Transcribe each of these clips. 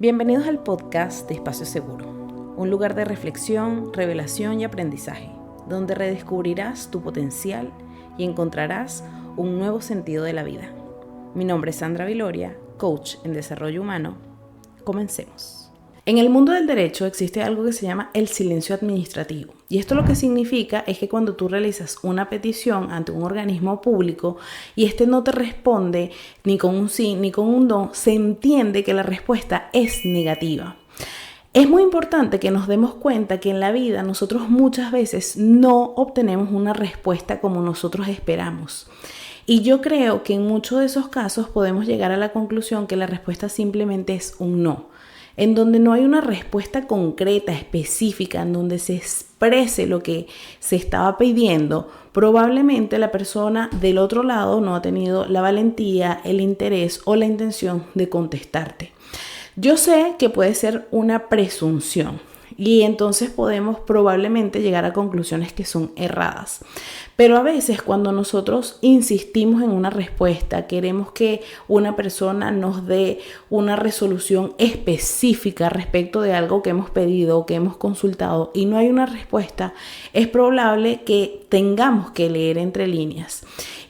Bienvenidos al podcast de Espacio Seguro, un lugar de reflexión, revelación y aprendizaje, donde redescubrirás tu potencial y encontrarás un nuevo sentido de la vida. Mi nombre es Sandra Viloria, coach en desarrollo humano. Comencemos. En el mundo del derecho existe algo que se llama el silencio administrativo. Y esto lo que significa es que cuando tú realizas una petición ante un organismo público y este no te responde ni con un sí ni con un no, se entiende que la respuesta es negativa. Es muy importante que nos demos cuenta que en la vida nosotros muchas veces no obtenemos una respuesta como nosotros esperamos. Y yo creo que en muchos de esos casos podemos llegar a la conclusión que la respuesta simplemente es un no. En donde no hay una respuesta concreta, específica, en donde se exprese lo que se estaba pidiendo, probablemente la persona del otro lado no ha tenido la valentía, el interés o la intención de contestarte. Yo sé que puede ser una presunción y entonces podemos probablemente llegar a conclusiones que son erradas. Pero a veces cuando nosotros insistimos en una respuesta, queremos que una persona nos dé una resolución específica respecto de algo que hemos pedido o que hemos consultado y no hay una respuesta, es probable que tengamos que leer entre líneas.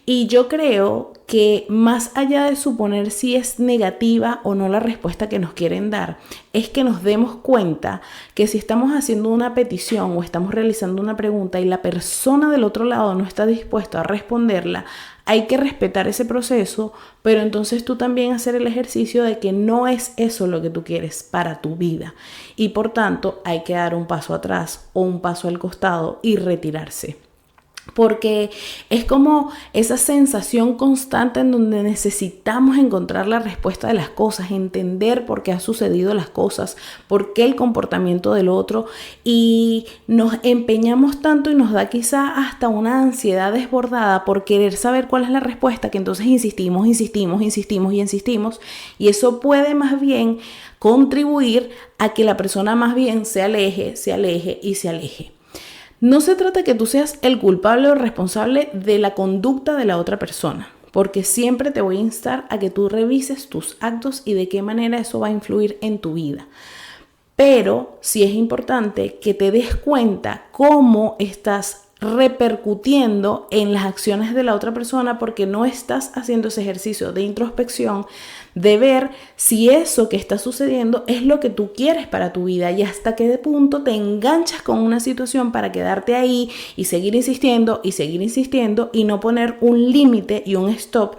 Y yo creo que más allá de suponer si es negativa o no la respuesta que nos quieren dar, es que nos demos cuenta que si estamos haciendo una petición o estamos realizando una pregunta y la persona del otro lado no está dispuesta a responderla, hay que respetar ese proceso, pero entonces tú también hacer el ejercicio de que no es eso lo que tú quieres para tu vida y por tanto hay que dar un paso atrás o un paso al costado y retirarse. Porque es como esa sensación constante en donde necesitamos encontrar la respuesta de las cosas, entender por qué han sucedido las cosas, por qué el comportamiento del otro y nos empeñamos tanto y nos da quizá hasta una ansiedad desbordada por querer saber cuál es la respuesta que entonces insistimos y eso puede más bien contribuir a que la persona más bien se aleje. No se trata que tú seas el culpable o responsable de la conducta de la otra persona, porque siempre te voy a instar a que tú revises tus actos y de qué manera eso va a influir en tu vida. Pero sí es importante que te des cuenta cómo estás repercutiendo en las acciones de la otra persona porque no estás haciendo ese ejercicio de introspección, de ver si eso que está sucediendo es lo que tú quieres para tu vida y hasta qué punto te enganchas con una situación para quedarte ahí y seguir insistiendo y no poner un límite y un stop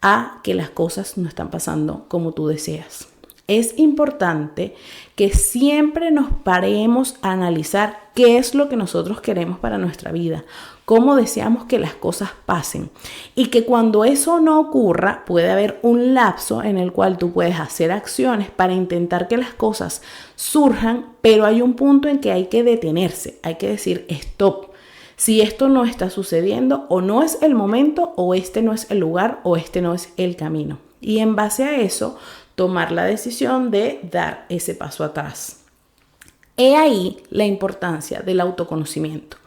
a que las cosas no están pasando como tú deseas. Es importante que siempre nos paremos a analizar qué es lo que nosotros queremos para nuestra vida, cómo deseamos que las cosas pasen y que cuando eso no ocurra puede haber un lapso en el cual tú puedes hacer acciones para intentar que las cosas surjan, pero hay un punto en que hay que detenerse, hay que decir stop. Si esto no está sucediendo o no es el momento o este no es el lugar o este no es el camino. Y en base a eso, tomar la decisión de dar ese paso atrás. He ahí la importancia del autoconocimiento.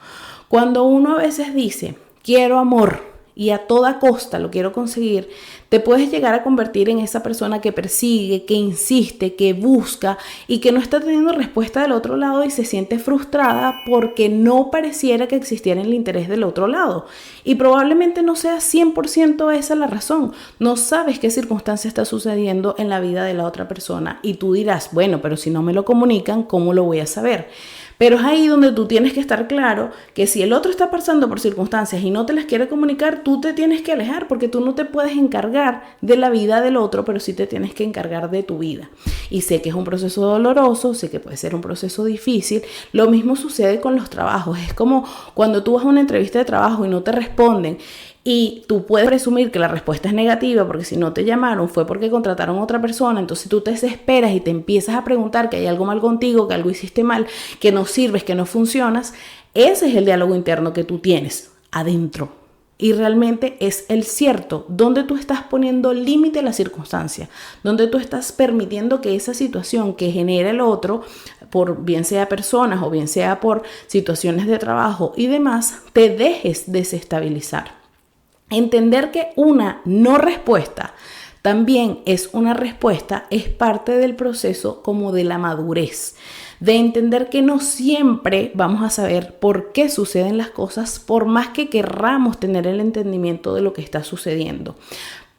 Cuando uno a veces dice, quiero amor y a toda costa lo quiero conseguir, te puedes llegar a convertir en esa persona que persigue, que insiste, que busca y que no está teniendo respuesta del otro lado y se siente frustrada porque no pareciera que existiera el interés del otro lado. Y probablemente no sea 100% esa la razón. No sabes qué circunstancia está sucediendo en la vida de la otra persona y tú dirás, bueno, pero si no me lo comunican, ¿cómo lo voy a saber? Pero es ahí donde tú tienes que estar claro que si el otro está pasando por circunstancias y no te las quiere comunicar, tú te tienes que alejar porque tú no te puedes encargar de la vida del otro, pero sí te tienes que encargar de tu vida. Y sé que es un proceso doloroso, sé que puede ser un proceso difícil. Lo mismo sucede con los trabajos. Es como cuando tú vas a una entrevista de trabajo y no te responden. Y tú puedes presumir que la respuesta es negativa porque si no te llamaron fue porque contrataron a otra persona, entonces tú te desesperas y te empiezas a preguntar que hay algo mal contigo, que algo hiciste mal, que no sirves, que no funcionas. Ese es el diálogo interno que tú tienes adentro y realmente es el cierto, donde tú estás poniendo límite a la circunstancia, donde tú estás permitiendo que esa situación que genera el otro, por bien sea personas o bien sea por situaciones de trabajo y demás, te dejes desestabilizar. Entender que una no respuesta también es una respuesta, es parte del proceso como de la madurez, de entender que no siempre vamos a saber por qué suceden las cosas, por más que querramos tener el entendimiento de lo que está sucediendo.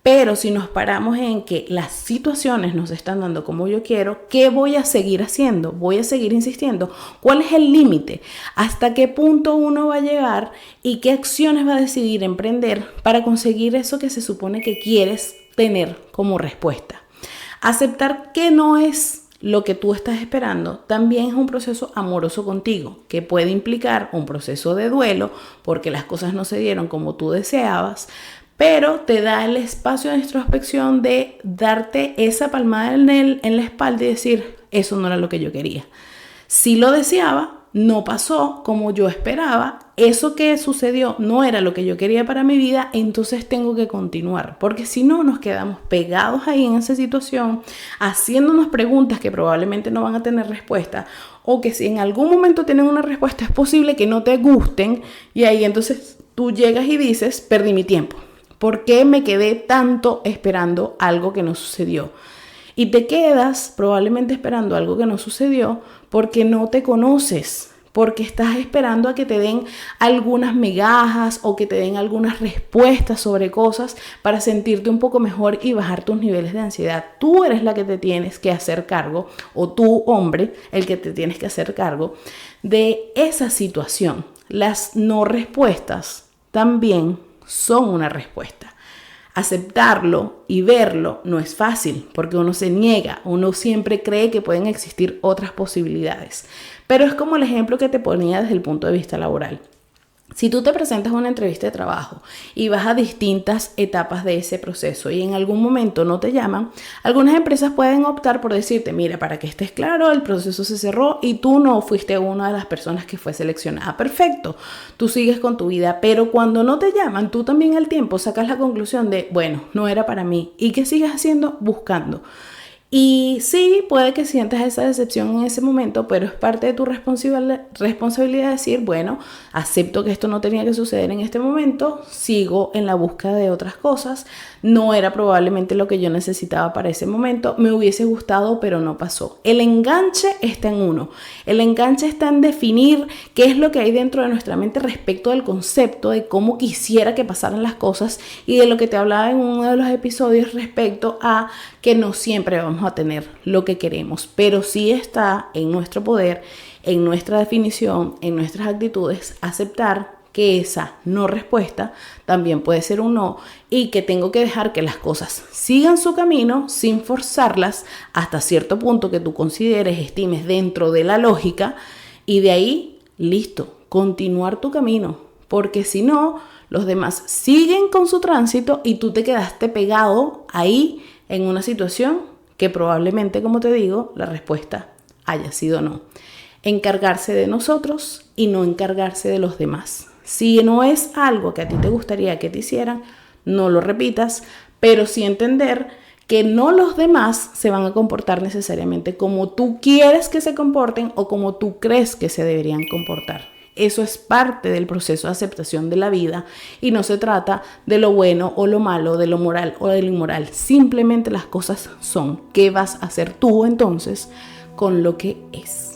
Pero si nos paramos en que las situaciones nos están dando como yo quiero, ¿qué voy a seguir haciendo? ¿Voy a seguir insistiendo? ¿Cuál es el límite? ¿Hasta qué punto uno va a llegar y qué acciones va a decidir emprender para conseguir eso que se supone que quieres tener como respuesta? Aceptar que no es lo que tú estás esperando también es un proceso amoroso contigo, que puede implicar un proceso de duelo porque las cosas no se dieron como tú deseabas, pero te da el espacio de introspección de darte esa palmada en la espalda y decir, eso no era lo que yo quería. Si lo deseaba, no pasó como yo esperaba, eso que sucedió no era lo que yo quería para mi vida, entonces tengo que continuar, porque si no nos quedamos pegados ahí en esa situación, haciéndonos preguntas que probablemente no van a tener respuesta, o que si en algún momento tienen una respuesta es posible que no te gusten, y ahí entonces tú llegas y dices, perdí mi tiempo. ¿Por qué me quedé tanto esperando algo que no sucedió? Y te quedas probablemente esperando algo que no sucedió porque no te conoces, porque estás esperando a que te den algunas migajas o que te den algunas respuestas sobre cosas para sentirte un poco mejor y bajar tus niveles de ansiedad. Tú eres la que te tienes que hacer cargo, o tú, hombre, el que te tienes que hacer cargo de esa situación. Las no respuestas también son una respuesta. Aceptarlo y verlo no es fácil porque uno se niega, uno siempre cree que pueden existir otras posibilidades. Pero es como el ejemplo que te ponía desde el punto de vista laboral. Si tú te presentas a una entrevista de trabajo y vas a distintas etapas de ese proceso y en algún momento no te llaman, algunas empresas pueden optar por decirte, mira, para que estés claro, el proceso se cerró y tú no fuiste una de las personas que fue seleccionada. Perfecto, tú sigues con tu vida, pero cuando no te llaman, tú también al tiempo sacas la conclusión de, bueno, no era para mí. ¿Y qué sigues haciendo? Buscando. Y sí, puede que sientas esa decepción en ese momento, pero es parte de tu responsabilidad decir, bueno, acepto que esto no tenía que suceder en este momento, sigo en la búsqueda de otras cosas, no era probablemente lo que yo necesitaba para ese momento, me hubiese gustado, pero no pasó. El enganche está en uno, el enganche está en definir qué es lo que hay dentro de nuestra mente respecto del concepto de cómo quisiera que pasaran las cosas y de lo que te hablaba en uno de los episodios respecto a que no siempre vamos a tener lo que queremos, pero sí está en nuestro poder, en nuestra definición, en nuestras actitudes, aceptar que esa no respuesta también puede ser un no y que tengo que dejar que las cosas sigan su camino sin forzarlas hasta cierto punto que tú consideres, estimes dentro de la lógica y de ahí, listo, continuar tu camino, porque si no, los demás siguen con su tránsito y tú te quedaste pegado ahí en una situación que probablemente, como te digo, la respuesta haya sido no. Encargarse de nosotros y no encargarse de los demás. Si no es algo que a ti te gustaría que te hicieran, no lo repitas, pero sí entender que no los demás se van a comportar necesariamente como tú quieres que se comporten o como tú crees que se deberían comportar. Eso es parte del proceso de aceptación de la vida y no se trata de lo bueno o lo malo, de lo moral o de lo inmoral. Simplemente las cosas son. ¿Qué vas a hacer tú entonces con lo que es?